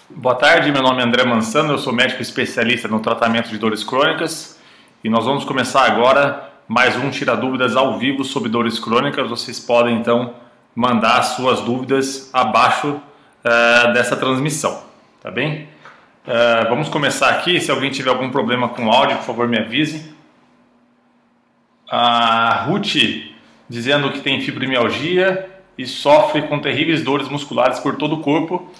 Boa tarde, meu nome é André Mansano, eu sou médico especialista no tratamento de dores crônicas e nós vamos começar agora mais um Tira Dúvidas ao vivo sobre dores crônicas. Vocês podem então mandar suas dúvidas abaixo dessa transmissão, tá bem? Vamos começar aqui. Se alguém tiver algum problema com o áudio, por favor me avise. A Ruth dizendo que tem fibromialgia e sofre com terríveis dores musculares por todo o corpo.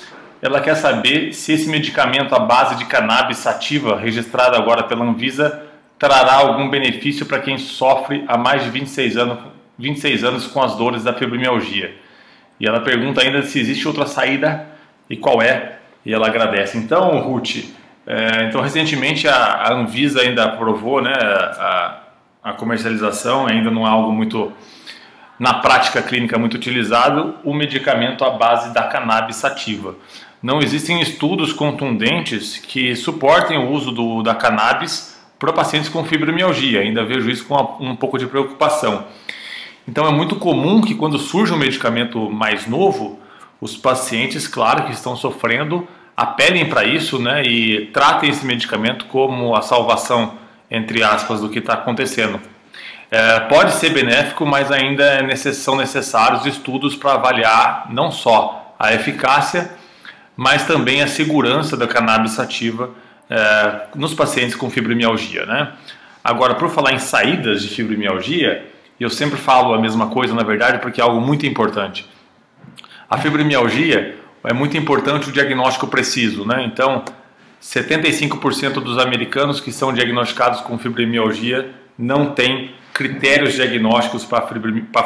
Ela quer saber se esse medicamento à base de cannabis sativa, registrado agora pela Anvisa, trará algum benefício para quem sofre há mais de 26 anos com as dores da fibromialgia. E ela pergunta ainda se existe outra saída e qual é, e ela agradece. Então, Ruth, recentemente a Anvisa ainda aprovou, né, a comercialização, ainda não é algo muito, na prática clínica, muito utilizado, o medicamento à base da cannabis sativa. Não existem estudos contundentes que suportem o uso da cannabis para pacientes com fibromialgia. Ainda vejo isso com um pouco de preocupação. Então é muito comum que quando surge um medicamento mais novo, os pacientes, claro, que estão sofrendo, apelem para isso, né, e tratem esse medicamento como a salvação, entre aspas, do que está acontecendo. Pode ser benéfico, mas ainda são necessários estudos para avaliar não só a eficácia, mas também a segurança da cannabis sativa nos pacientes com fibromialgia, né? Agora, por falar em saídas de fibromialgia, eu sempre falo a mesma coisa, na verdade, porque é algo muito importante. A fibromialgia é muito importante o diagnóstico preciso, né? Então, 75% dos americanos que são diagnosticados com fibromialgia não têm critérios diagnósticos para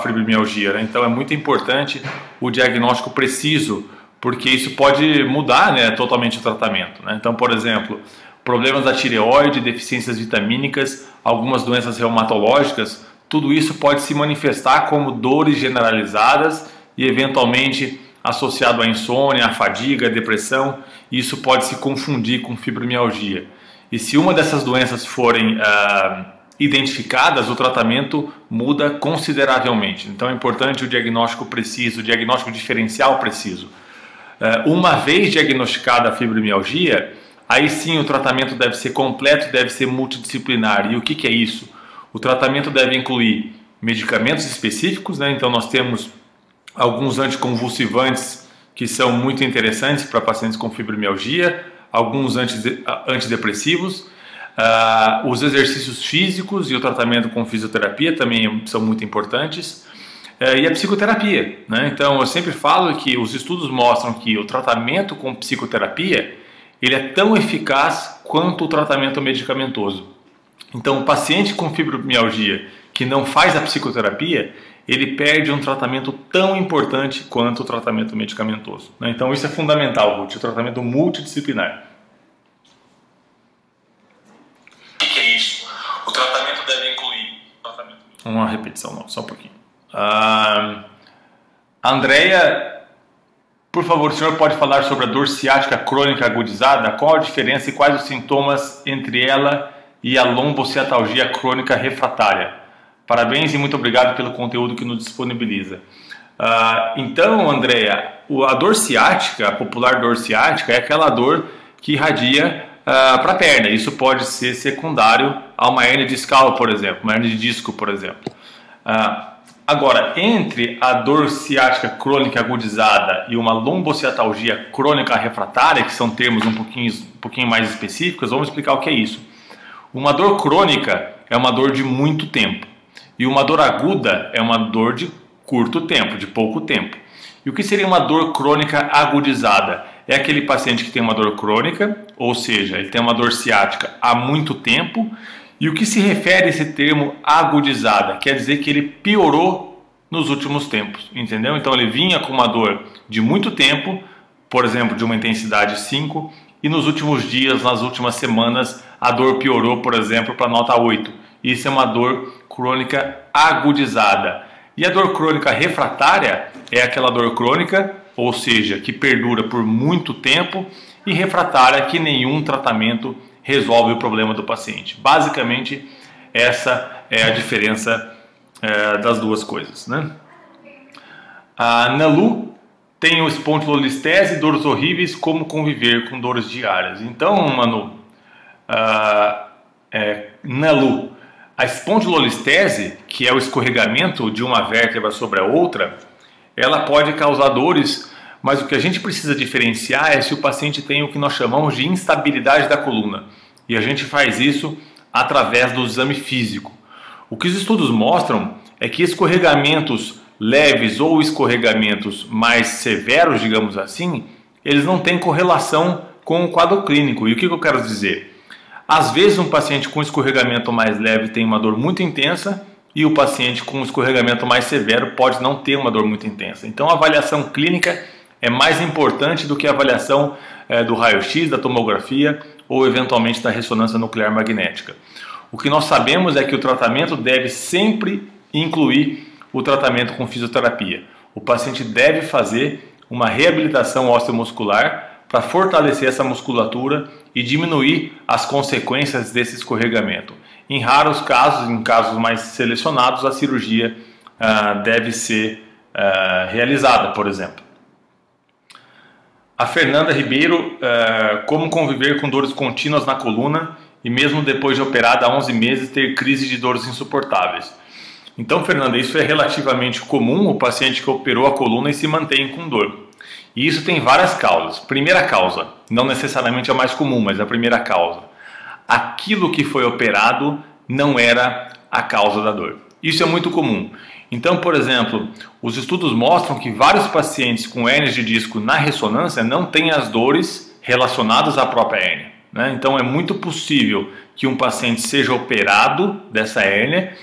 fibromialgia, né? Então é muito importante o diagnóstico preciso, porque isso pode mudar, né, totalmente o tratamento, né? Então, por exemplo, problemas da tireoide, deficiências vitamínicas, algumas doenças reumatológicas, tudo isso pode se manifestar como dores generalizadas e eventualmente associado à insônia, à fadiga, à depressão, e isso pode se confundir com fibromialgia. E se uma dessas doenças forem identificadas, o tratamento muda consideravelmente. Então é importante o diagnóstico preciso, o diagnóstico diferencial preciso. Uma vez diagnosticada a fibromialgia, aí sim o tratamento deve ser completo, deve ser multidisciplinar. E o que é isso? O tratamento deve incluir medicamentos específicos, né? Então nós temos alguns anticonvulsivantes que são muito interessantes para pacientes com fibromialgia, alguns antidepressivos, os exercícios físicos e o tratamento com fisioterapia também são muito importantes, e a psicoterapia, né? Então eu sempre falo que os estudos mostram que o tratamento com psicoterapia ele é tão eficaz quanto o tratamento medicamentoso. Então o paciente com fibromialgia que não faz a psicoterapia, ele perde um tratamento tão importante quanto o tratamento medicamentoso, né? Então isso é fundamental, Ruth, o tratamento multidisciplinar. O que é isso? O tratamento deve incluir... Uma repetição, não, só um pouquinho. Andréia, por favor, o senhor pode falar sobre a dor ciática crônica agudizada? Qual a diferença e quais os sintomas entre ela e a lombociatalgia crônica refratária? Parabéns e muito obrigado pelo conteúdo que nos disponibiliza. Então, Andréia, a dor ciática, a popular dor ciática, é aquela dor que irradia para a perna. Isso pode ser secundário a uma hérnia discal, por exemplo, uma hérnia de disco, por exemplo. Agora, entre a dor ciática crônica agudizada e uma lombociatalgia crônica refratária, que são termos um pouquinho mais específicos, vamos explicar o que é isso. Uma dor crônica é uma dor de muito tempo. E uma dor aguda é uma dor de curto tempo, de pouco tempo. E o que seria uma dor crônica agudizada? É aquele paciente que tem uma dor crônica, ou seja, ele tem uma dor ciática há muito tempo. E o que se refere a esse termo agudizada? Quer dizer que ele piorou nos últimos tempos, entendeu? Então ele vinha com uma dor de muito tempo, por exemplo, de uma intensidade 5, e nos últimos dias, nas últimas semanas, a dor piorou, por exemplo, para nota 8. Isso é uma dor crônica agudizada. E a dor crônica refratária é aquela dor crônica, ou seja, que perdura por muito tempo, e refratária que nenhum tratamento resolve o problema do paciente. Basicamente, essa é a diferença das duas coisas, né? A Nalu Tenho espondilolistese, dores horríveis, como conviver com dores diárias. Então, Manu, Nalu, a espondilolistese, que é o escorregamento de uma vértebra sobre a outra, ela pode causar dores, mas o que a gente precisa diferenciar é se o paciente tem o que nós chamamos de instabilidade da coluna. E a gente faz isso através do exame físico. O que os estudos mostram é que escorregamentos leves ou escorregamentos mais severos, digamos assim, eles não têm correlação com o quadro clínico. E o que eu quero dizer? Às vezes um paciente com escorregamento mais leve tem uma dor muito intensa e o paciente com escorregamento mais severo pode não ter uma dor muito intensa. Então a avaliação clínica é mais importante do que a avaliação do raio-x, da tomografia ou eventualmente da ressonância nuclear magnética. O que nós sabemos é que o tratamento deve sempre incluir o tratamento com fisioterapia. O paciente deve fazer uma reabilitação osteomuscular para fortalecer essa musculatura e diminuir as consequências desse escorregamento. Em raros casos, em casos mais selecionados, a cirurgia deve ser realizada, por exemplo. A Fernanda Ribeiro, como conviver com dores contínuas na coluna e mesmo depois de operada há 11 meses ter crise de dores insuportáveis. Então, Fernanda, isso é relativamente comum, o paciente que operou a coluna e se mantém com dor. E isso tem várias causas. Primeira causa, não necessariamente a mais comum, mas a primeira causa. Aquilo que foi operado não era a causa da dor. Isso é muito comum. Então, por exemplo, os estudos mostram que vários pacientes com hérnias de disco na ressonância não têm as dores relacionadas à própria hérnia, né? Então, é muito possível que um paciente seja operado dessa hérnia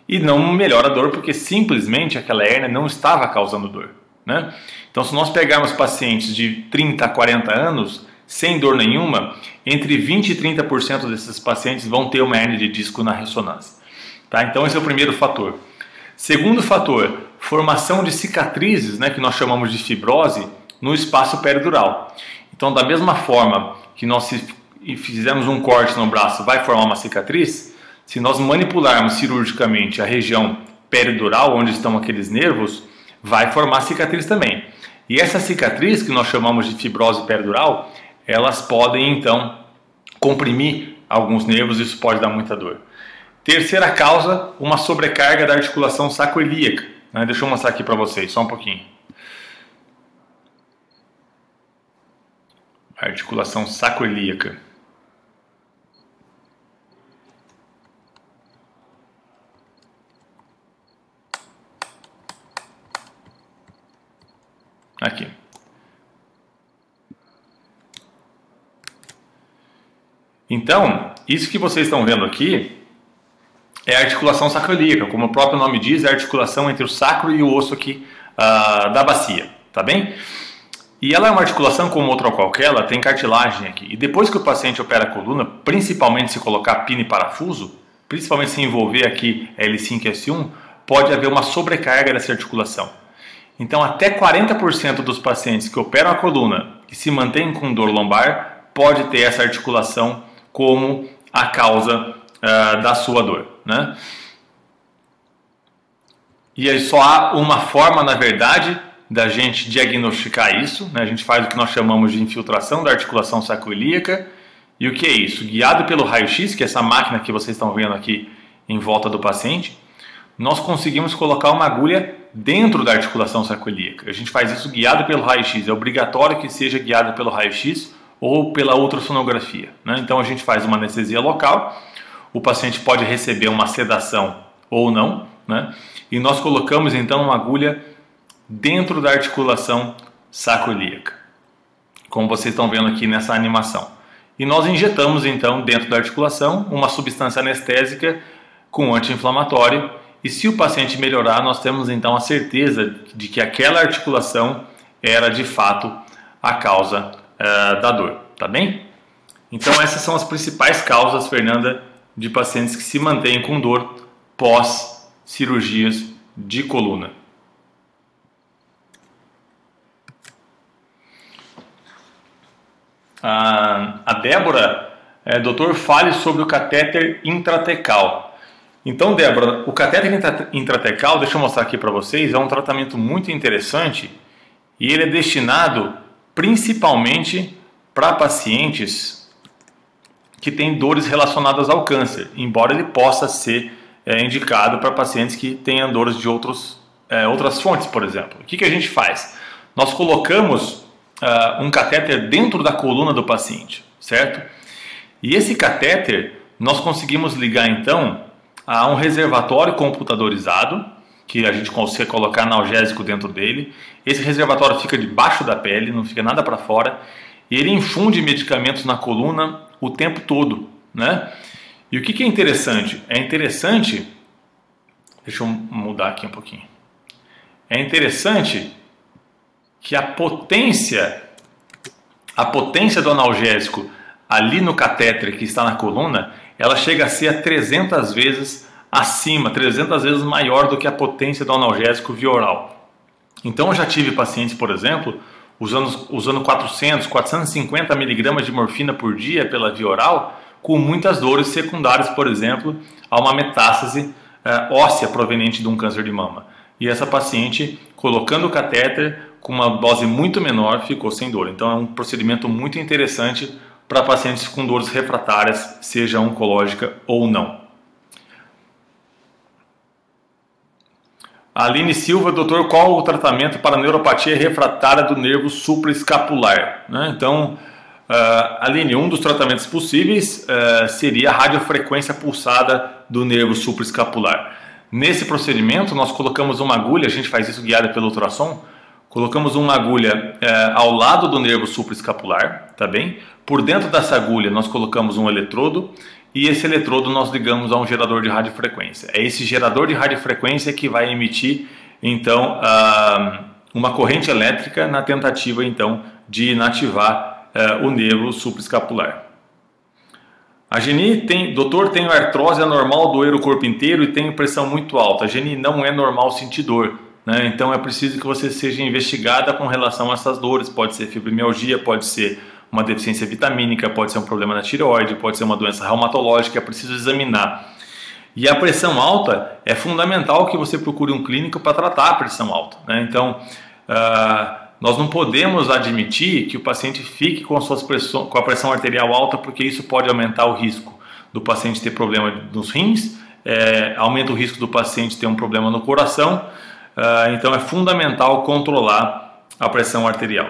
e não melhora a dor porque simplesmente aquela hérnia não estava causando dor, né? Então, se nós pegarmos pacientes de 30 a 40 anos sem dor nenhuma, entre 20 e 30% desses pacientes vão ter uma hérnia de disco na ressonância, tá? Então, esse é o primeiro fator. Segundo fator, formação de cicatrizes, né, que nós chamamos de fibrose, no espaço peridural. Então, da mesma forma que nós fizemos um corte no braço, vai formar uma cicatriz, se nós manipularmos cirurgicamente a região peridural, onde estão aqueles nervos, vai formar cicatriz também. E essa cicatriz, que nós chamamos de fibrose peridural, elas podem então comprimir alguns nervos e isso pode dar muita dor. Terceira causa, uma sobrecarga da articulação sacroiliaca. Deixa eu mostrar aqui para vocês, só um pouquinho. Articulação sacroiliaca. Aqui. Então, isso que vocês estão vendo aqui é a articulação sacroiliaca, como o próprio nome diz, é a articulação entre o sacro e o osso aqui da bacia, tá bem? E ela é uma articulação como outra qualquer, ela tem cartilagem aqui. E depois que o paciente opera a coluna, principalmente se colocar pino e parafuso, principalmente se envolver aqui L5 e S1, pode haver uma sobrecarga dessa articulação. Então, até 40% dos pacientes que operam a coluna e se mantêm com dor lombar, pode ter essa articulação como a causa da sua dor, né? E aí só há uma forma, na verdade, da gente diagnosticar isso, né? A gente faz o que nós chamamos de infiltração da articulação sacroiliaca. E o que é isso? Guiado pelo raio-x, que é essa máquina que vocês estão vendo aqui em volta do paciente, nós conseguimos colocar uma agulha dentro da articulação sacroiliaca. A gente faz isso guiado pelo raio-x, é obrigatório que seja guiado pelo raio-x ou pela ultrassonografia, né? Então a gente faz uma anestesia local, o paciente pode receber uma sedação ou não, né? E nós colocamos então uma agulha dentro da articulação sacroiliaca, como vocês estão vendo aqui nessa animação. E nós injetamos então dentro da articulação uma substância anestésica com anti-inflamatório. E se o paciente melhorar, nós temos então a certeza de que aquela articulação era de fato a causa da dor, tá bem? Então essas são as principais causas, Fernanda, de pacientes que se mantêm com dor pós cirurgias de coluna. A Débora, doutor, fale sobre o catéter intratecal. Então, Débora, o catéter intratecal, deixa eu mostrar aqui para vocês, é um tratamento muito interessante e ele é destinado principalmente para pacientes que têm dores relacionadas ao câncer, embora ele possa ser indicado para pacientes que tenham dores de outras fontes, por exemplo. O que a gente faz? Nós colocamos um catéter dentro da coluna do paciente, certo? E esse catéter nós conseguimos ligar então a um reservatório computadorizado, que a gente consegue colocar analgésico dentro dele. Esse reservatório fica debaixo da pele, não fica nada para fora, e ele infunde medicamentos na coluna o tempo todo, né? E o que é interessante? É interessante, deixa eu mudar aqui um pouquinho. É interessante que a potência do analgésico ali no catéter que está na coluna, ela chega a ser 300 vezes acima, 300 vezes maior do que a potência do analgésico via oral. Então eu já tive pacientes, por exemplo, usando 450 miligramas de morfina por dia pela via oral, com muitas dores secundárias, por exemplo, a uma metástase óssea proveniente de um câncer de mama. E essa paciente, colocando o catéter com uma dose muito menor, ficou sem dor. Então é um procedimento muito interessante para pacientes com dores refratárias, seja oncológica ou não. Aline Silva, doutor, qual o tratamento para neuropatia refratária do nervo supraescapular? Então, Aline, um dos tratamentos possíveis seria a radiofrequência pulsada do nervo supraescapular. Nesse procedimento, nós colocamos uma agulha, a gente faz isso guiada pelo ultrassom, colocamos uma agulha ao lado do nervo supraescapular, tá bem? Por dentro dessa agulha, nós colocamos um eletrodo, e esse eletrodo nós ligamos a um gerador de radiofrequência. É esse gerador de radiofrequência que vai emitir, então, uma corrente elétrica na tentativa, então, de inativar o nervo supraescapular. A Geni doutor, tenho artrose anormal, doer o corpo inteiro e tenho pressão muito alta. A Geni, não é normal sentir dor, né? Então é preciso que você seja investigada com relação a essas dores. Pode ser fibromialgia, pode ser uma deficiência vitamínica, pode ser um problema na tireoide, pode ser uma doença reumatológica, é preciso examinar. E a pressão alta, é fundamental que você procure um clínico para tratar a pressão alta, né? Então, nós não podemos admitir que o paciente fique com a pressão arterial alta, porque isso pode aumentar o risco do paciente ter problema nos rins, aumenta o risco do paciente ter um problema no coração, então é fundamental controlar a pressão arterial.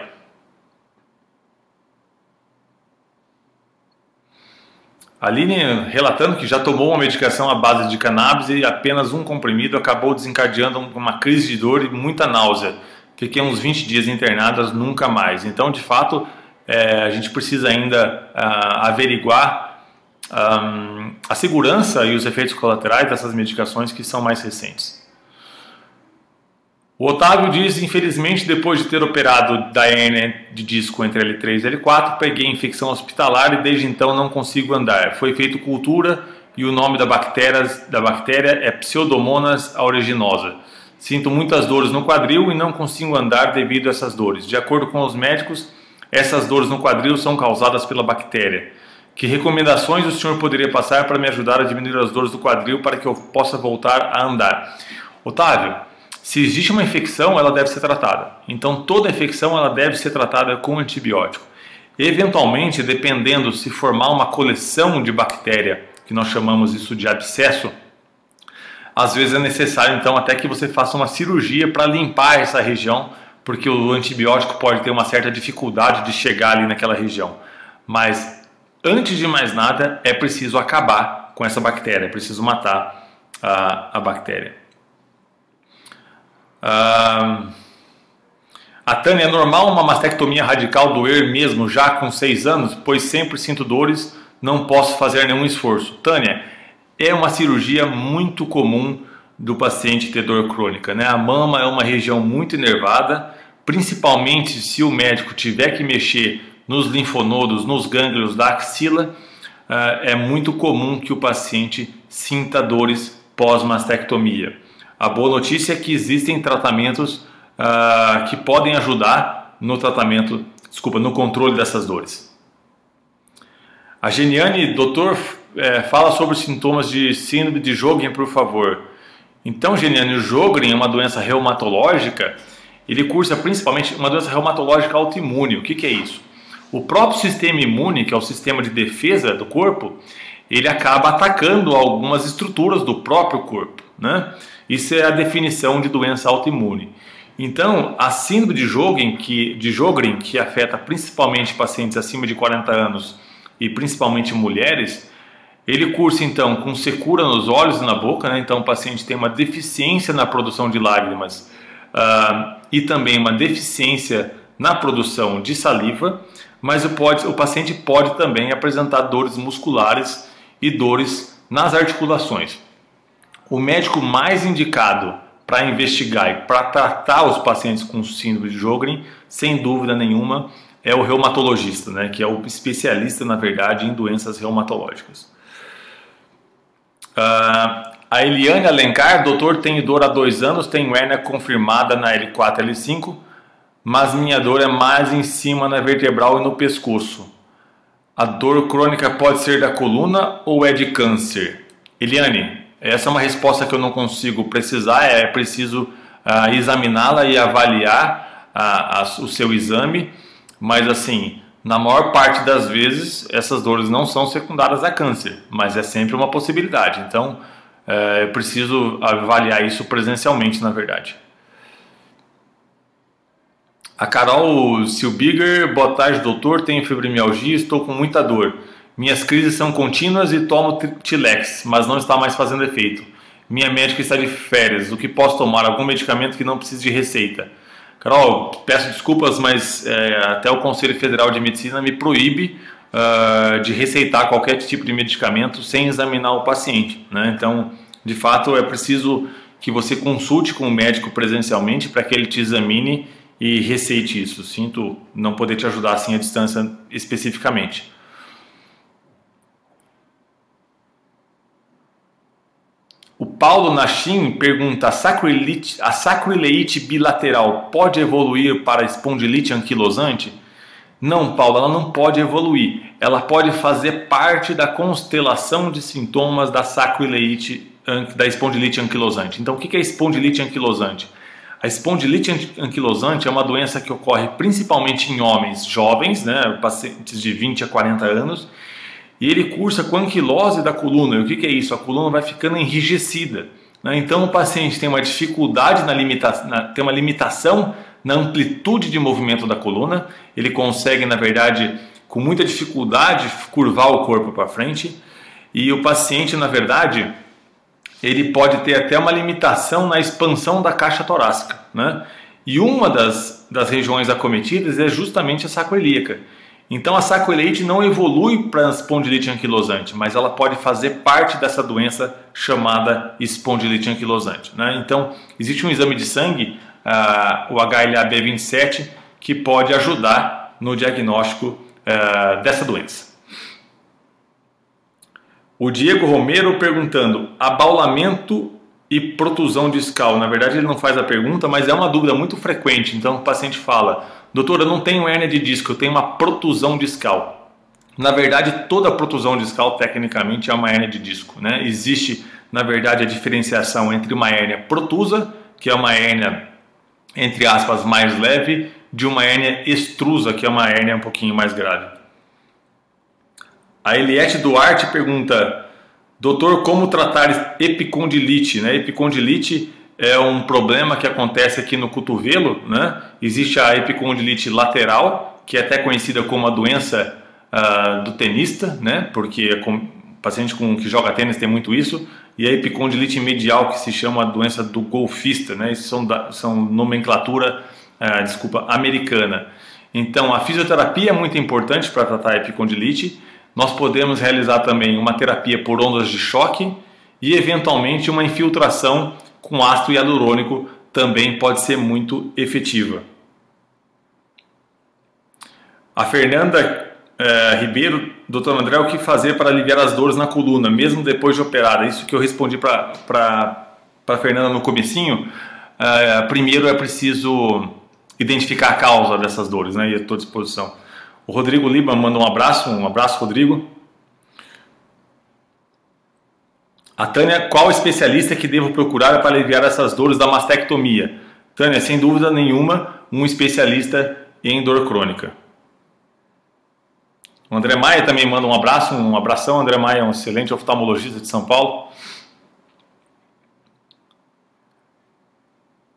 Aline relatando que já tomou uma medicação à base de cannabis e apenas um comprimido acabou desencadeando uma crise de dor e muita náusea. Fiquei uns 20 dias internadas, nunca mais. Então, de fato, a gente precisa ainda averiguar a segurança e os efeitos colaterais dessas medicações que são mais recentes. O Otávio diz, infelizmente, depois de ter operado da hérnia de disco entre L3 e L4, peguei infecção hospitalar e desde então não consigo andar. Foi feito cultura e o nome da bactéria é Pseudomonas aeruginosa. Sinto muitas dores no quadril e não consigo andar devido a essas dores. De acordo com os médicos, essas dores no quadril são causadas pela bactéria. Que recomendações o senhor poderia passar para me ajudar a diminuir as dores do quadril para que eu possa voltar a andar? Otávio, se existe uma infecção, ela deve ser tratada. Então, toda infecção ela deve ser tratada com antibiótico. Eventualmente, dependendo se formar uma coleção de bactéria, que nós chamamos isso de abscesso, às vezes é necessário, então, até que você faça uma cirurgia para limpar essa região, porque o antibiótico pode ter uma certa dificuldade de chegar ali naquela região. Mas, antes de mais nada, é preciso acabar com essa bactéria, é preciso matar a bactéria. A Tânia, é normal uma mastectomia radical doer mesmo já com 6 anos? Pois sempre sinto dores, não posso fazer nenhum esforço. Tânia, é uma cirurgia muito comum do paciente ter dor crônica, né? A mama é uma região muito inervada, principalmente se o médico tiver que mexer nos linfonodos, nos gânglios da axila, é muito comum que o paciente sinta dores pós-mastectomia. A boa notícia é que existem tratamentos que podem ajudar no no controle dessas dores. A Geniane, doutor, fala sobre os sintomas de síndrome de Sjögren, por favor. Então, Geniane, o Sjögren é uma doença reumatológica ele cursa principalmente uma doença reumatológica autoimune. O que é isso? O próprio sistema imune, que é o sistema de defesa do corpo, ele acaba atacando algumas estruturas do próprio corpo, né? Isso é a definição de doença autoimune. Então, a síndrome de Sjögren, que afeta principalmente pacientes acima de 40 anos e principalmente mulheres, ele cursa então com secura nos olhos e na boca, né? Então o paciente tem uma deficiência na produção de lágrimas e também uma deficiência na produção de saliva, mas o paciente pode também apresentar dores musculares e dores nas articulações. O médico mais indicado para investigar e para tratar os pacientes com síndrome de Sjögren, sem dúvida nenhuma, é o reumatologista, né? Que é o especialista, na verdade, em doenças reumatológicas. A Eliane Alencar: doutor, tenho dor há 2 anos, tenho hérnia confirmada na L4, L5, mas minha dor é mais em cima na vertebral e no pescoço. A dor crônica pode ser da coluna ou é de câncer? Eliane, essa é uma resposta que eu não consigo precisar, é preciso examiná-la e avaliar o seu exame, mas assim, na maior parte das vezes essas dores não são secundárias a câncer, mas é sempre uma possibilidade, então eu preciso avaliar isso presencialmente, na verdade. A Carol Silbiger: boa tarde, doutor, tenho fibromialgia, estou com muita dor. Minhas crises são contínuas e tomo Tilex, mas não está mais fazendo efeito. Minha médica está de férias, o que posso tomar? Algum medicamento que não precise de receita? Carol, peço desculpas, mas até o Conselho Federal de Medicina me proíbe de receitar qualquer tipo de medicamento sem examinar o paciente, né? Então, de fato, é preciso que você consulte com o médico presencialmente para que ele te examine e receite isso. Sinto não poder te ajudar assim à distância especificamente. O Paulo Nachin pergunta: a sacroileite bilateral pode evoluir para espondilite anquilosante? Não, Paulo, ela não pode evoluir. Ela pode fazer parte da constelação de sintomas da sacroileite, da espondilite anquilosante. Então, o que é espondilite anquilosante? A espondilite anquilosante é uma doença que ocorre principalmente em homens jovens, né, pacientes de 20 a 40 anos, e ele cursa com anquilose da coluna. E o que é isso? A coluna vai ficando enrijecida, né? Então o paciente tem uma dificuldade tem uma limitação na amplitude de movimento da coluna. Ele consegue, na verdade, com muita dificuldade, curvar o corpo para frente. E o paciente, na verdade, ele pode ter até uma limitação na expansão da caixa torácica, né? E uma das regiões acometidas é justamente a sacroiliaca. Então a sacroileite não evolui para a espondilite anquilosante, mas ela pode fazer parte dessa doença chamada espondilite anquilosante, né? Então existe um exame de sangue, o HLA-B27, que pode ajudar no diagnóstico dessa doença. O Diego Romero perguntando: abaulamento e protusão discal. Na verdade ele não faz a pergunta, mas é uma dúvida muito frequente. Então o paciente fala: doutor, eu não tenho hérnia de disco, eu tenho uma protusão discal. Na verdade, toda protusão discal tecnicamente é uma hérnia de disco, né? Existe, na verdade, a diferenciação entre uma hérnia protusa, que é uma hérnia, entre aspas, mais leve, de uma hérnia extrusa, que é uma hérnia um pouquinho mais grave. A Eliette Duarte pergunta: doutor, como tratar epicondilite, né? Epicondilite é um problema que acontece aqui no cotovelo, né? Existe a epicondilite lateral, que é até conhecida como a doença do tenista, né? Porque o paciente que joga tênis tem muito isso. E a epicondilite medial, que se chama a doença do golfista, né? Isso são nomenclatura, americana. Então, a fisioterapia é muito importante para tratar a epicondilite. Nós podemos realizar também uma terapia por ondas de choque e, eventualmente, uma infiltração com ácido hialurônico também pode ser muito efetiva. A Fernanda Ribeiro: doutor André, o que fazer para aliviar as dores na coluna, mesmo depois de operada? Isso que eu respondi para a Fernanda no comecinho. Primeiro é preciso identificar a causa dessas dores, né? E eu estou à disposição. O Rodrigo Lima manda um abraço, Rodrigo. A Tânia: qual especialista que devo procurar para aliviar essas dores da mastectomia? Tânia, sem dúvida nenhuma, um especialista em dor crônica. O André Maia também manda um abraço, um abração. O André Maia é um excelente oftalmologista de São Paulo.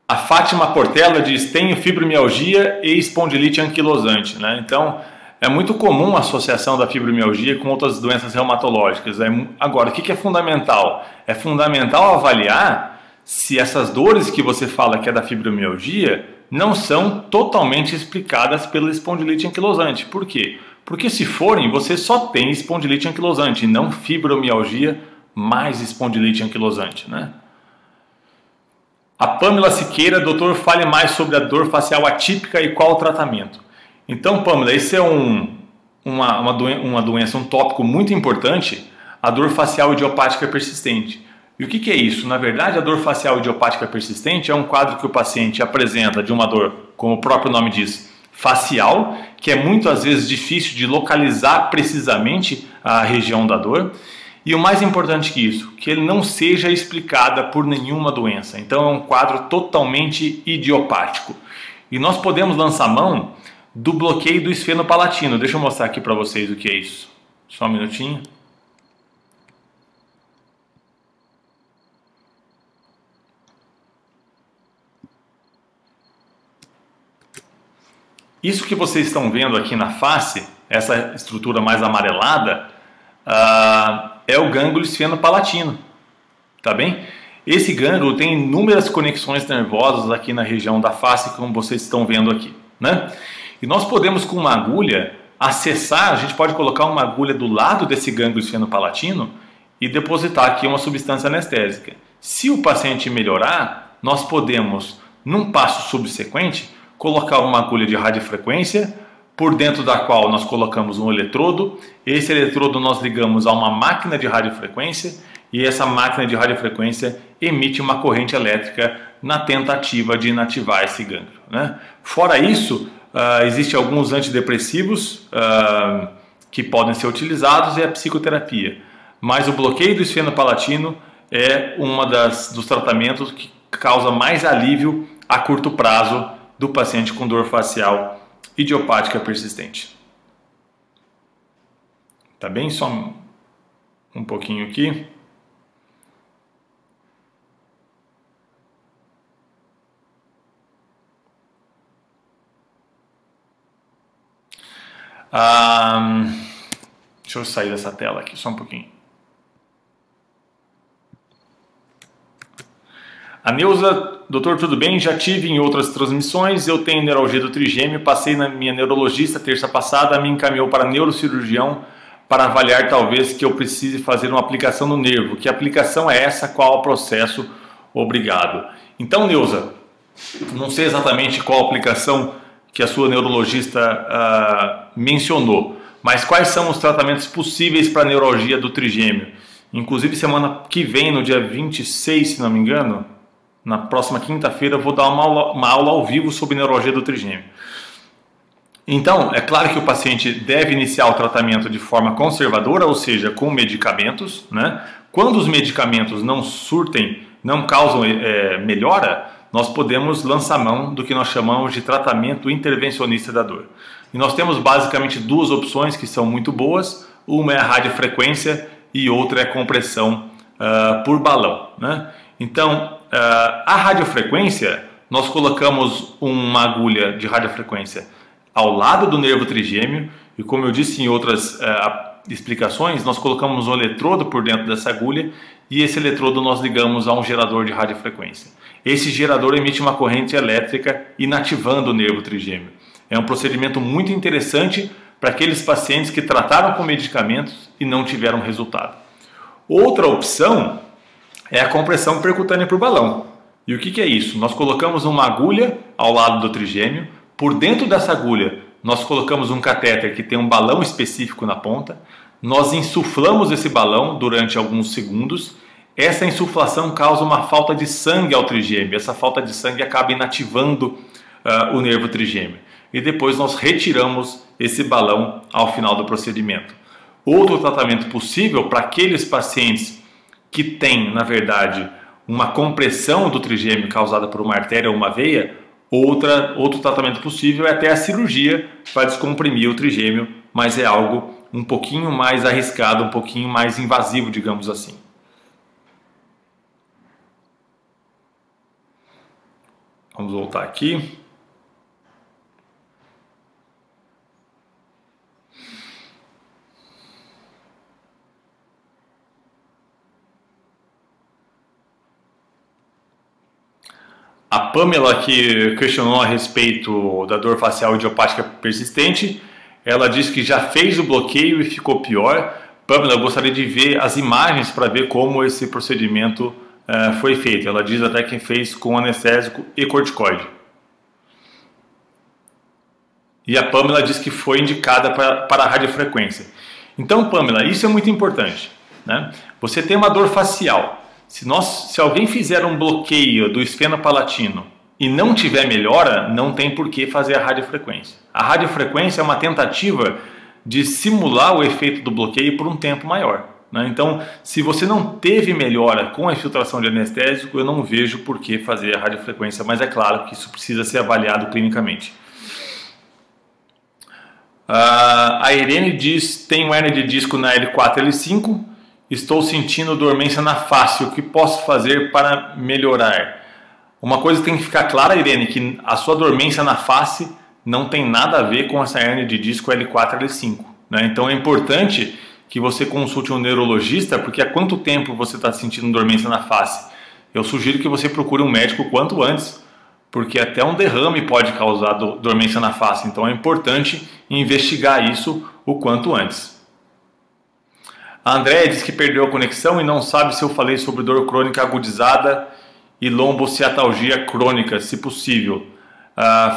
A Fátima Portela diz: tenho fibromialgia e espondilite anquilosante, né? Então, é muito comum a associação da fibromialgia com outras doenças reumatológicas. Agora, o que é fundamental? É fundamental avaliar se essas dores que você fala que é da fibromialgia não são totalmente explicadas pela espondilite anquilosante. Por quê? Porque se forem, você só tem espondilite anquilosante e não fibromialgia mais espondilite anquilosante, né? A Pâmela Siqueira: doutor, fale mais sobre a dor facial atípica e qual o tratamento. Então, Pâmela, esse é uma doença, um tópico muito importante, a dor facial idiopática persistente. E o que é isso? Na verdade, a dor facial idiopática persistente é um quadro que o paciente apresenta de uma dor, como o próprio nome diz, facial, que é muitas vezes difícil de localizar precisamente a região da dor. E o mais importante que isso, que ele não seja explicada por nenhuma doença. Então é um quadro totalmente idiopático. E nós podemos lançar mão do bloqueio do esfenopalatino. Deixa eu mostrar aqui para vocês o que é isso. Só um minutinho. Isso que vocês estão vendo aqui na face, essa estrutura mais amarelada, é o gânglio esfenopalatino, tá bem? Esse gânglio tem inúmeras conexões nervosas aqui na região da face, como vocês estão vendo aqui, né? E nós podemos, com uma agulha, acessar, a gente pode colocar uma agulha do lado desse gânglio esfenopalatino e depositar aqui uma substância anestésica. Se o paciente melhorar, nós podemos, num passo subsequente, colocar uma agulha de radiofrequência, por dentro da qual nós colocamos um eletrodo. Esse eletrodo nós ligamos a uma máquina de radiofrequência e essa máquina de radiofrequência emite uma corrente elétrica na tentativa de inativar esse gânglio, né? Fora isso, existem alguns antidepressivos que podem ser utilizados e a psicoterapia. Mas o bloqueio do esfenopalatino é dos tratamentos que causa mais alívio a curto prazo do paciente com dor facial idiopática persistente. Tá bem? Só um pouquinho aqui. Deixa eu sair dessa tela aqui, só um pouquinho. A Neuza: doutor, tudo bem? Já tive em outras transmissões, eu tenho neuralgia do trigêmeo, passei na minha neurologista terça passada, me encaminhou para neurocirurgião para avaliar talvez que eu precise fazer uma aplicação no nervo. Que aplicação é essa? Qual o processo? Obrigado. Então, Neuza, não sei exatamente qual aplicação que a sua neurologista mencionou, mas quais são os tratamentos possíveis para a neuralgia do trigêmeo? Inclusive, semana que vem, no dia 26, se não me engano, na próxima quinta-feira, eu vou dar uma aula ao vivo sobre neuralgia do trigêmeo. Então, é claro que o paciente deve iniciar o tratamento de forma conservadora, ou seja, com medicamentos, né? Quando os medicamentos não surtem, não causam melhora, nós podemos lançar mão do que nós chamamos de tratamento intervencionista da dor. E nós temos basicamente duas opções que são muito boas. Uma é a radiofrequência e outra é a compressão por balão, né? Então, a radiofrequência, nós colocamos uma agulha de radiofrequência ao lado do nervo trigêmeo e, como eu disse em outras explicações, nós colocamos um eletrodo por dentro dessa agulha e esse eletrodo nós ligamos a um gerador de radiofrequência. Esse gerador emite uma corrente elétrica inativando o nervo trigêmeo. É um procedimento muito interessante para aqueles pacientes que trataram com medicamentos e não tiveram resultado. Outra opção é a compressão percutânea por balão. E o que é isso? Nós colocamos uma agulha ao lado do trigêmeo, por dentro dessa agulha nós colocamos um catéter que tem um balão específico na ponta, nós insuflamos esse balão durante alguns segundos, essa insuflação causa uma falta de sangue ao trigêmeo, essa falta de sangue acaba inativando o nervo trigêmeo. E depois nós retiramos esse balão ao final do procedimento. Outro tratamento possível para aqueles pacientes que têm, na verdade, uma compressão do trigêmeo causada por uma artéria ou uma veia, outro tratamento possível é até a cirurgia para descomprimir o trigêmeo, mas é algo um pouquinho mais arriscado, um pouquinho mais invasivo, digamos assim. Vamos voltar aqui. A Pamela, que questionou a respeito da dor facial idiopática persistente, ela disse que já fez o bloqueio e ficou pior. Pamela, eu gostaria de ver as imagens para ver como esse procedimento foi feito. Ela diz até que fez com anestésico e corticoide. E a Pamela diz que foi indicada para a radiofrequência. Então, Pamela, isso é muito importante, né? Você tem uma dor facial. Se alguém fizer um bloqueio do esfenopalatino e não tiver melhora, não tem por que fazer a radiofrequência. A radiofrequência é uma tentativa de simular o efeito do bloqueio por um tempo maior, né? Então, se você não teve melhora com a infiltração de anestésico, eu não vejo por que fazer a radiofrequência, mas é claro que isso precisa ser avaliado clinicamente. A Irene diz, tenho hernia de disco na L4, L5, estou sentindo dormência na face, o que posso fazer para melhorar? Uma coisa tem que ficar clara, Irene, que a sua dormência na face não tem nada a ver com essa hernia de disco L4, L5, né? Então é importante que você consulte um neurologista, porque há quanto tempo você está sentindo dormência na face? Eu sugiro que você procure um médico quanto antes, porque até um derrame pode causar dormência na face, então é importante investigar isso o quanto antes. A Andréia diz que perdeu a conexão e não sabe se eu falei sobre dor crônica agudizada e lombociatalgia crônica, se possível.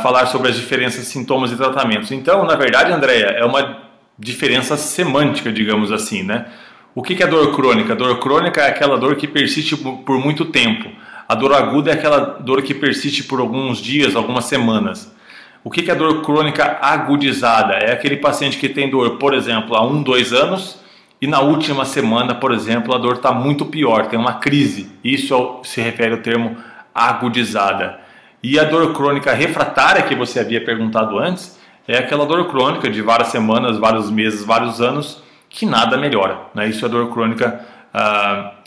Falar sobre as diferenças, sintomas e tratamentos. Então, na verdade, Andréia, é uma diferença semântica, digamos assim, né? O que é dor crônica? Dor crônica é aquela dor que persiste por muito tempo. A dor aguda é aquela dor que persiste por alguns dias, algumas semanas. O que é dor crônica agudizada? É aquele paciente que tem dor, por exemplo, há 1, 2 anos e na última semana, por exemplo, a dor está muito pior, tem uma crise. Isso se refere ao termo agudizada. E a dor crônica refratária, que você havia perguntado antes, é aquela dor crônica de várias semanas, vários meses, vários anos, que nada melhora, né? Isso é dor crônica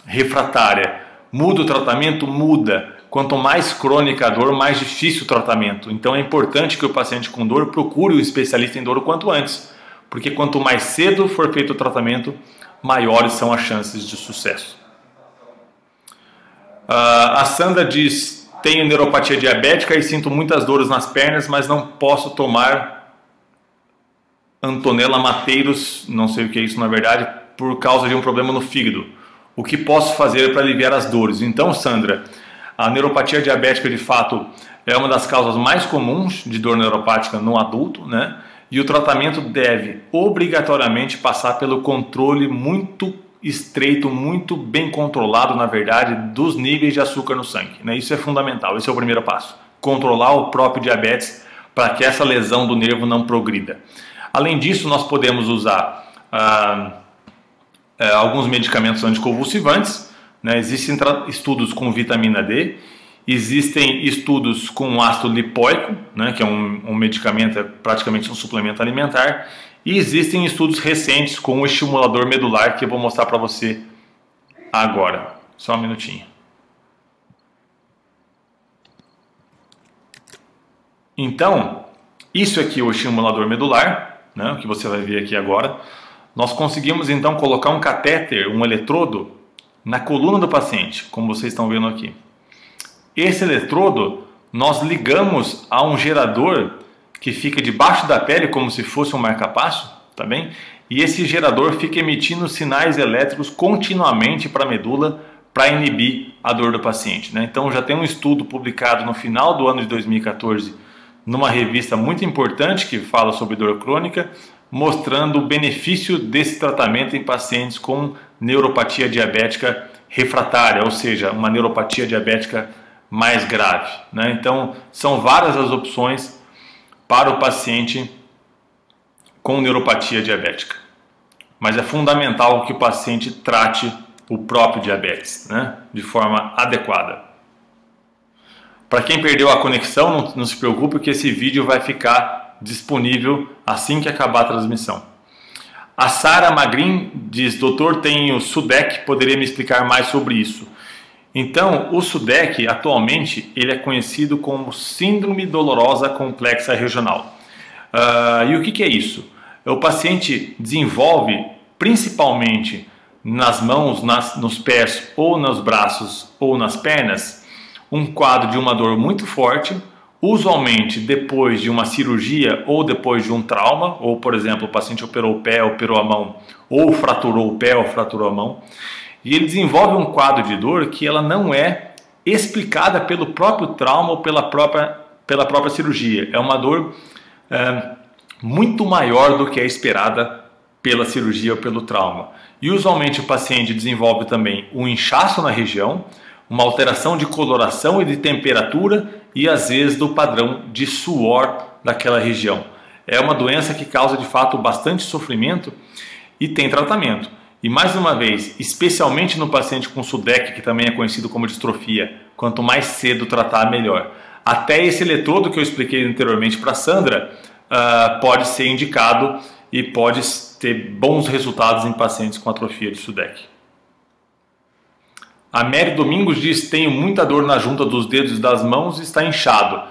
refratária. Muda o tratamento? Muda. Quanto mais crônica a dor, mais difícil o tratamento. Então é importante que o paciente com dor procure o especialista em dor o quanto antes, porque quanto mais cedo for feito o tratamento, maiores são as chances de sucesso. A Sandra diz, tenho neuropatia diabética e sinto muitas dores nas pernas, mas não posso tomar Antonella Mateiros, não sei o que é isso na verdade, por causa de um problema no fígado. O que posso fazer para aliviar as dores? Então, Sandra, a neuropatia diabética de fato é uma das causas mais comuns de dor neuropática no adulto, né? E o tratamento deve obrigatoriamente passar pelo controle muito estreito, muito bem controlado, na verdade, dos níveis de açúcar no sangue, né? Isso é fundamental, esse é o primeiro passo. Controlar o próprio diabetes para que essa lesão do nervo não progrida. Além disso, nós podemos usar alguns medicamentos anticonvulsivantes, né? Existem estudos com vitamina D, existem estudos com ácido lipoico, né? Que é um medicamento, é praticamente um suplemento alimentar, e existem estudos recentes com o estimulador medular que eu vou mostrar para você agora. Só um minutinho. Então, isso aqui é o estimulador medular, né? O que você vai ver aqui agora. Nós conseguimos então colocar um catéter, um eletrodo, na coluna do paciente, como vocês estão vendo aqui. Esse eletrodo nós ligamos a um gerador que fica debaixo da pele, como se fosse um marca-passo, tá bem? E esse gerador fica emitindo sinais elétricos continuamente para a medula para inibir a dor do paciente, né? Então já tem um estudo publicado no final do ano de 2014 numa revista muito importante que fala sobre dor crônica, mostrando o benefício desse tratamento em pacientes com neuropatia diabética refratária, ou seja, uma neuropatia diabética mais grave, né? Então, são várias as opções para o paciente com neuropatia diabética. Mas é fundamental que o paciente trate o próprio diabetes, né, de forma adequada. Para quem perdeu a conexão, não se preocupe, porque esse vídeo vai ficar disponível assim que acabar a transmissão. A Sara Magrin diz: doutor, tenho SUDEC, poderia me explicar mais sobre isso? Então, o SUDEC, atualmente, ele é conhecido como Síndrome Dolorosa Complexa Regional. E o que é isso? O paciente desenvolve, principalmente nas mãos, nos pés, ou nos braços, ou nas pernas, um quadro de uma dor muito forte, usualmente depois de uma cirurgia ou depois de um trauma, ou por exemplo, o paciente operou o pé, operou a mão, ou fraturou o pé ou fraturou a mão, e ele desenvolve um quadro de dor que ela não é explicada pelo próprio trauma ou pela própria cirurgia. É uma dor muito maior do que é esperada pela cirurgia ou pelo trauma. E usualmente o paciente desenvolve também um inchaço na região, uma alteração de coloração e de temperatura e às vezes do padrão de suor daquela região. É uma doença que causa de fato bastante sofrimento e tem tratamento. E mais uma vez, especialmente no paciente com SUDEC, que também é conhecido como distrofia, quanto mais cedo tratar, melhor. Até esse eletrodo que eu expliquei anteriormente para a Sandra pode ser indicado e pode ter bons resultados em pacientes com atrofia de SUDEC. A Mary Domingos diz: tenho muita dor na junta dos dedos das mãos e está inchado.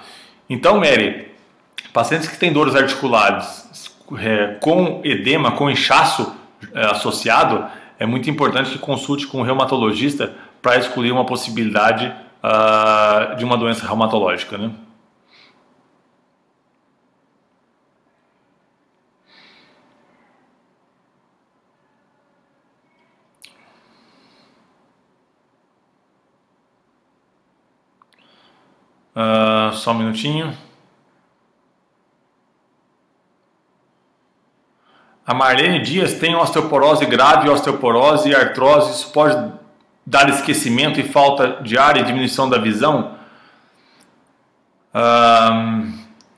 Então, Mary, pacientes que têm dores articulares com edema, com inchaço associado, é muito importante que consulte com um reumatologista para excluir uma possibilidade de uma doença reumatológica, né? Só um minutinho. A Marlene Dias: tem osteoporose grave, osteoporose e artrose. Isso pode dar esquecimento e falta de ar e diminuição da visão?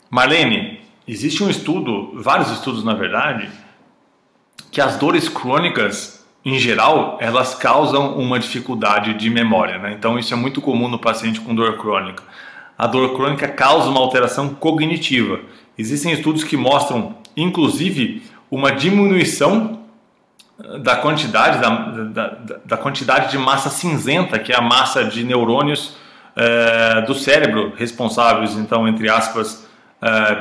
Marlene, existe um estudo, vários estudos na verdade, que as dores crônicas, em geral, elas causam uma dificuldade de memória, né? Então isso é muito comum no paciente com dor crônica. A dor crônica causa uma alteração cognitiva. Existem estudos que mostram, inclusive, uma diminuição da quantidade, da quantidade de massa cinzenta, que é a massa de neurônios do cérebro responsáveis, então, entre aspas,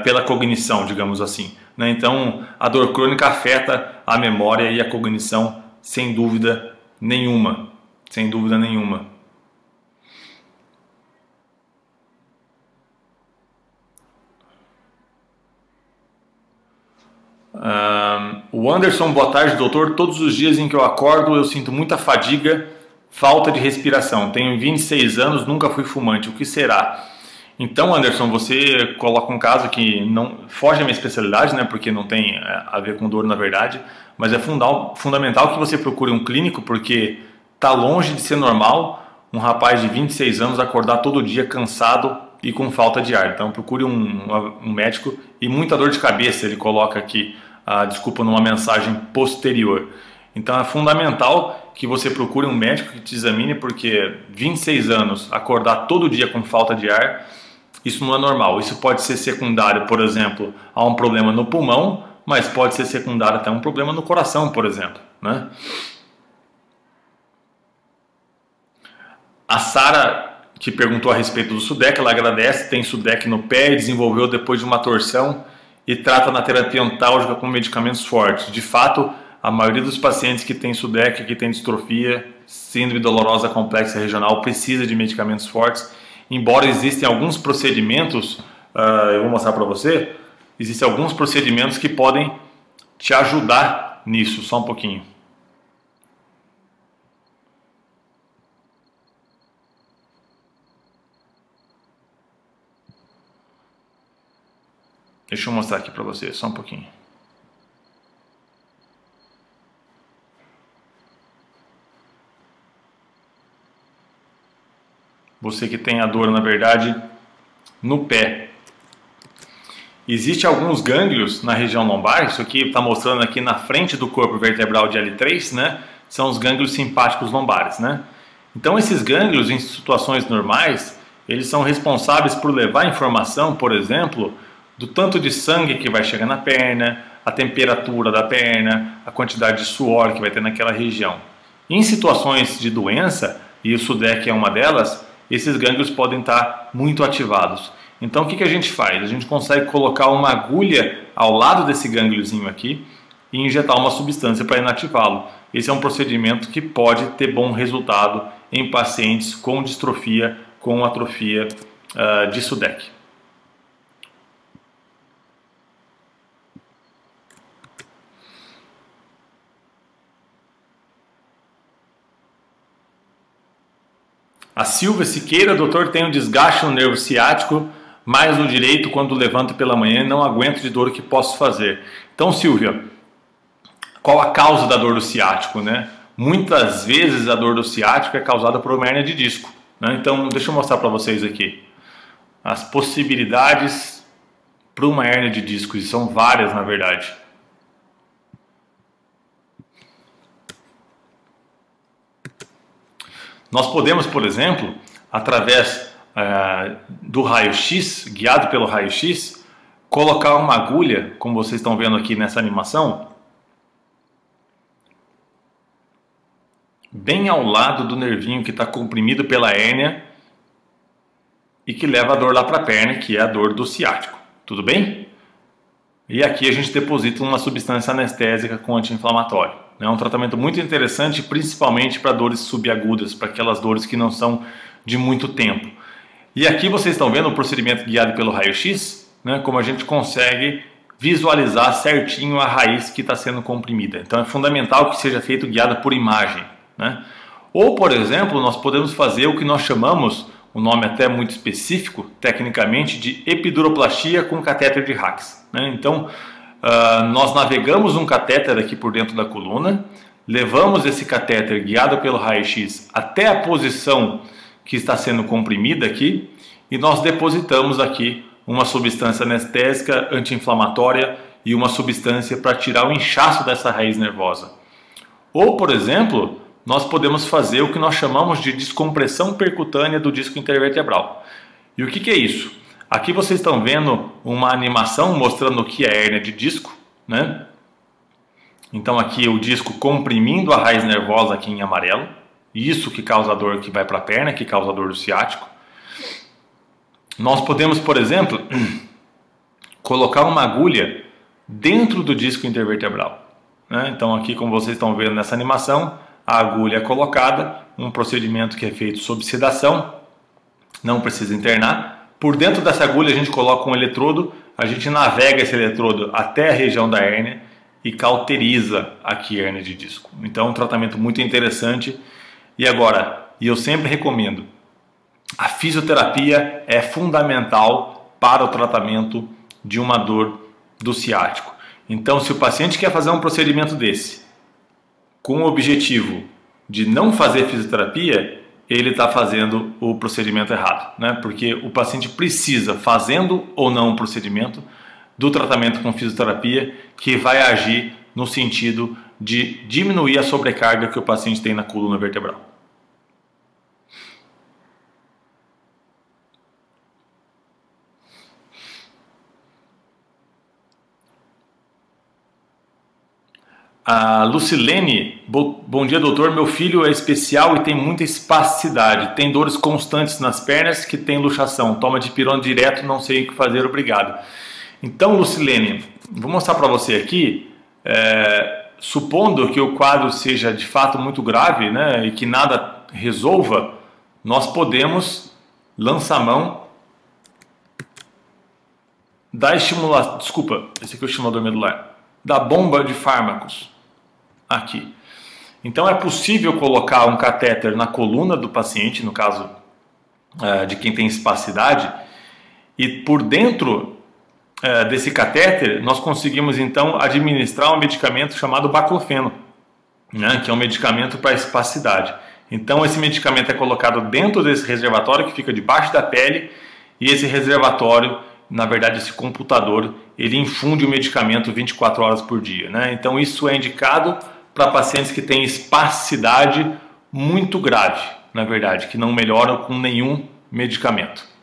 pela cognição, digamos assim, né? Então, a dor crônica afeta a memória e a cognição, sem dúvida nenhuma. Sem dúvida nenhuma. O Anderson: boa tarde, doutor. Todos os dias em que eu acordo eu sinto muita fadiga, falta de respiração. Tenho 26 anos, nunca fui fumante. O que será? Então, Anderson, você coloca um caso que não foge da minha especialidade, né? Porque não tem a ver com dor na verdade, mas é fundamental que você procure um clínico, porque está longe de ser normal um rapaz de 26 anos acordar todo dia cansado e com falta de ar. Então procure um médico. E muita dor de cabeça, ele coloca aqui, desculpa, numa mensagem posterior. Então é fundamental que você procure um médico que te examine, porque 26 anos, acordar todo dia com falta de ar, isso não é normal. Isso pode ser secundário, por exemplo, a um problema no pulmão, mas pode ser secundário até um problema no coração, por exemplo, né? A Sara, que perguntou a respeito do SUDEC, ela agradece: tem SUDEC no pé e desenvolveu depois de uma torção e trata na terapia ontálgica com medicamentos fortes. De fato, a maioria dos pacientes que tem SUDEC, que tem distrofia, síndrome dolorosa complexa regional, precisa de medicamentos fortes. Embora existem alguns procedimentos, eu vou mostrar para você, existem alguns procedimentos que podem te ajudar nisso. Só um pouquinho. Deixa eu mostrar aqui para você, só um pouquinho. Você que tem a dor, na verdade, no pé. Existem alguns gânglios na região lombar, isso aqui está mostrando aqui na frente do corpo vertebral de L3, né? são os gânglios simpáticos lombares, né? Então esses gânglios, em situações normais, eles são responsáveis por levar informação, por exemplo, do tanto de sangue que vai chegar na perna, a temperatura da perna, a quantidade de suor que vai ter naquela região. Em situações de doença, e o SUDEC é uma delas, esses gânglios podem estar muito ativados. Então o que a gente faz? A gente consegue colocar uma agulha ao lado desse gângliozinho aqui e injetar uma substância para inativá-lo. Esse é um procedimento que pode ter bom resultado em pacientes com distrofia, com atrofia de SUDEC. A Silvia Siqueira, doutor, tem um desgaste no nervo ciático, mais no direito quando levanto pela manhã e não aguento de dor, o que posso fazer? Então, Silvia, qual a causa da dor do ciático, né? Muitas vezes a dor do ciático é causada por uma hérnia de disco, né? Então, deixa eu mostrar para vocês aqui as possibilidades para uma hérnia de disco, e são várias na verdade. Nós podemos, por exemplo, através do raio-x, guiado pelo raio-x, colocar uma agulha, como vocês estão vendo aqui nessa animação, bem ao lado do nervinho que está comprimido pela hérnia e que leva a dor lá para a perna, que é a dor do ciático. Tudo bem? E aqui a gente deposita uma substância anestésica com anti-inflamatório. É um tratamento muito interessante, principalmente para dores subagudas, para aquelas dores que não são de muito tempo. E aqui vocês estão vendo o procedimento guiado pelo raio-x, né, como a gente consegue visualizar certinho a raiz que está sendo comprimida. Então é fundamental que seja feito guiado por imagem, né? Ou, por exemplo, nós podemos fazer o que nós chamamos, um nome até muito específico, tecnicamente, de epiduroplastia com catéter de Hacks, né? Então, nós navegamos um catéter aqui por dentro da coluna, levamos esse catéter guiado pelo raio-x até a posição que está sendo comprimida aqui e nós depositamos aqui uma substância anestésica, anti-inflamatória e uma substância para tirar o inchaço dessa raiz nervosa. Ou, por exemplo, nós podemos fazer o que nós chamamos de descompressão percutânea do disco intervertebral. E o que é isso? Aqui vocês estão vendo uma animação mostrando o que é a hérnia de disco, né? Então aqui o disco comprimindo a raiz nervosa aqui em amarelo. Isso que causa a dor que vai para a perna, que causa a dor do ciático. Nós podemos, por exemplo, colocar uma agulha dentro do disco intervertebral, né? Então aqui, como vocês estão vendo nessa animação, a agulha é colocada, um procedimento que é feito sob sedação, não precisa internar. Por dentro dessa agulha a gente coloca um eletrodo, a gente navega esse eletrodo até a região da hérnia e cauteriza aqui a hérnia de disco. Então é um tratamento muito interessante. E agora, eu sempre recomendo, a fisioterapia é fundamental para o tratamento de uma dor do ciático. Então, se o paciente quer fazer um procedimento desse, com o objetivo de não fazer fisioterapia, ele está fazendo o procedimento errado, né? Porque o paciente precisa, fazendo ou não o procedimento, do tratamento com fisioterapia, que vai agir no sentido de diminuir a sobrecarga que o paciente tem na coluna vertebral. A Lucilene, bom dia doutor, meu filho é especial e tem muita espasticidade, tem dores constantes nas pernas que tem luxação, toma dipirona direto, não sei o que fazer, obrigado. Então, Lucilene, vou mostrar para você aqui, supondo que o quadro seja de fato muito grave, né, e que nada resolva, nós podemos lançar mão da estimulação, desculpa, esse aqui é o estimulador medular, da bomba de fármacos. Aqui. Então é possível colocar um catéter na coluna do paciente, no caso de quem tem espasticidade, e por dentro desse catéter nós conseguimos então administrar um medicamento chamado baclofeno, né, que é um medicamento para espasticidade. Então esse medicamento é colocado dentro desse reservatório que fica debaixo da pele e esse reservatório, na verdade esse computador, ele infunde o medicamento 24 horas por dia, né? Então isso é indicado para pacientes que têm espasticidade muito grave, na verdade, que não melhoram com nenhum medicamento.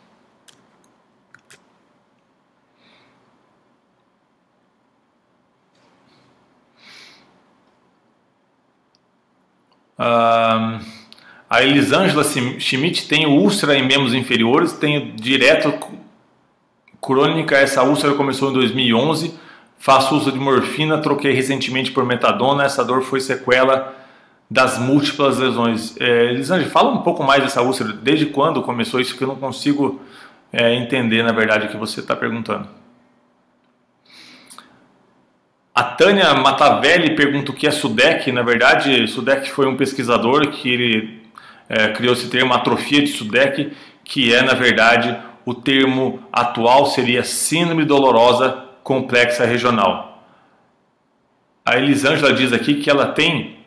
A Elisângela Schmidt tem úlcera em membros inferiores, tem direto crônica. Essa úlcera começou em 2011, faço uso de morfina, troquei recentemente por metadona, essa dor foi sequela das múltiplas lesões. Elisângela, fala um pouco mais dessa úlcera, desde quando começou isso, que eu não consigo entender, na verdade, o que você está perguntando. A Tânia Matavelli pergunta o que é SUDEC. Na verdade, SUDEC foi um pesquisador que ele criou esse termo, atrofia de SUDEC, que é, na verdade, o termo atual seria síndrome dolorosa complexa regional. A Elisângela diz aqui que ela tem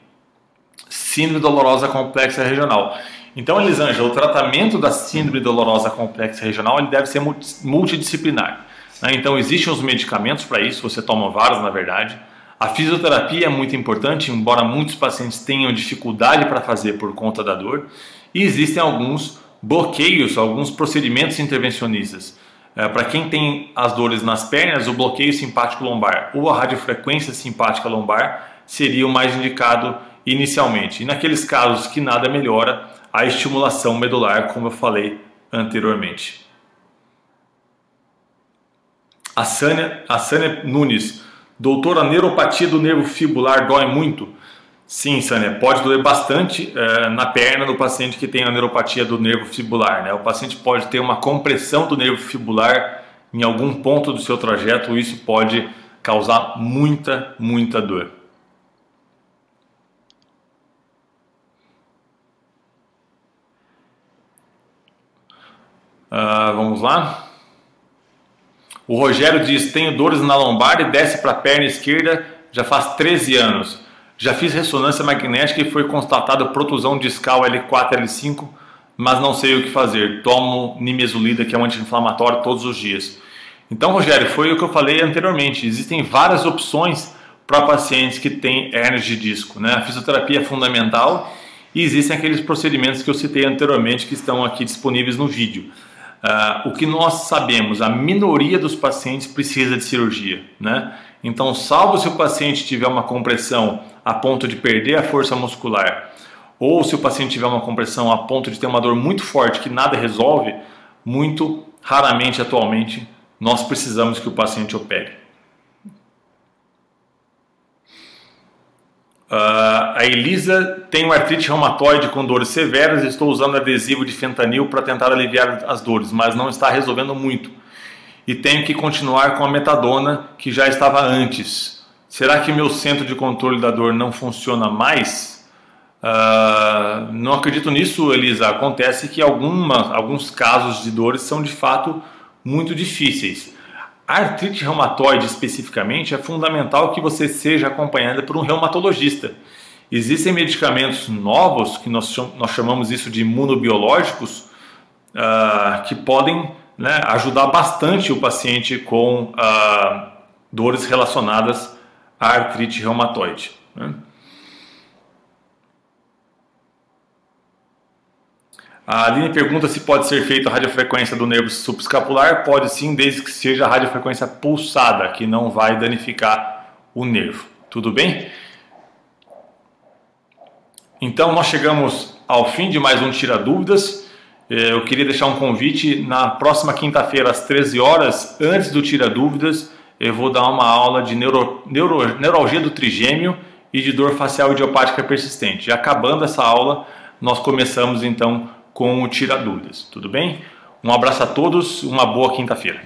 síndrome dolorosa complexa regional. Então, Elisângela, o tratamento da síndrome dolorosa complexa regional ele deve ser multidisciplinar. Então existem os medicamentos para isso, você toma vários na verdade. A fisioterapia é muito importante, embora muitos pacientes tenham dificuldade para fazer por conta da dor. E existem alguns bloqueios, alguns procedimentos intervencionistas. Para quem tem as dores nas pernas, o bloqueio simpático lombar ou a radiofrequência simpática lombar seria o mais indicado inicialmente. E naqueles casos que nada melhora, a estimulação medular, como eu falei anteriormente. A Sânia Nunes, doutora, a neuropatia do nervo fibular dói muito? Sim, Sânia, pode doer bastante na perna do paciente que tem a neuropatia do nervo fibular, né? O paciente pode ter uma compressão do nervo fibular em algum ponto do seu trajeto, e isso pode causar muita dor. Vamos lá. O Rogério diz, tenho dores na lombar e desce para a perna esquerda já faz 13 anos. Já fiz ressonância magnética e foi constatada protusão discal L4, L5, mas não sei o que fazer. Tomo nimesulida, que é um anti-inflamatório, todos os dias. Então, Rogério, foi o que eu falei anteriormente. Existem várias opções para pacientes que têm hérnias de disco, né? A fisioterapia é fundamental e existem aqueles procedimentos que eu citei anteriormente que estão aqui disponíveis no vídeo. O que nós sabemos, a minoria dos pacientes precisa de cirurgia, né? Então, salvo se o paciente tiver uma compressão a ponto de perder a força muscular, ou se o paciente tiver uma compressão a ponto de ter uma dor muito forte que nada resolve, muito raramente atualmente nós precisamos que o paciente opere. A Elisa tem uma artrite reumatoide com dores severas, estou usando adesivo de fentanil para tentar aliviar as dores, mas não está resolvendo muito. E tenho que continuar com a metadona que já estava antes. Será que meu centro de controle da dor não funciona mais? Não acredito nisso, Elisa. Acontece que alguns casos de dores são de fato muito difíceis. A artrite reumatoide especificamente é fundamental que você seja acompanhada por um reumatologista. Existem medicamentos novos, que nós chamamos isso de imunobiológicos, que podem, né, ajudar bastante o paciente com dores relacionadas à artrite reumatoide, né? A Aline pergunta se pode ser feita a radiofrequência do nervo subescapular. Pode sim, desde que seja a radiofrequência pulsada, que não vai danificar o nervo. Tudo bem? Então nós chegamos ao fim de mais um Tira Dúvidas. Eu queria deixar um convite. Na próxima quinta-feira, às 13 horas, antes do Tira Dúvidas, eu vou dar uma aula de neuralgia do trigêmeo e de dor facial idiopática persistente. E acabando essa aula, nós começamos então com o Tira Dúvidas, tudo bem? Um abraço a todos, uma boa quinta-feira.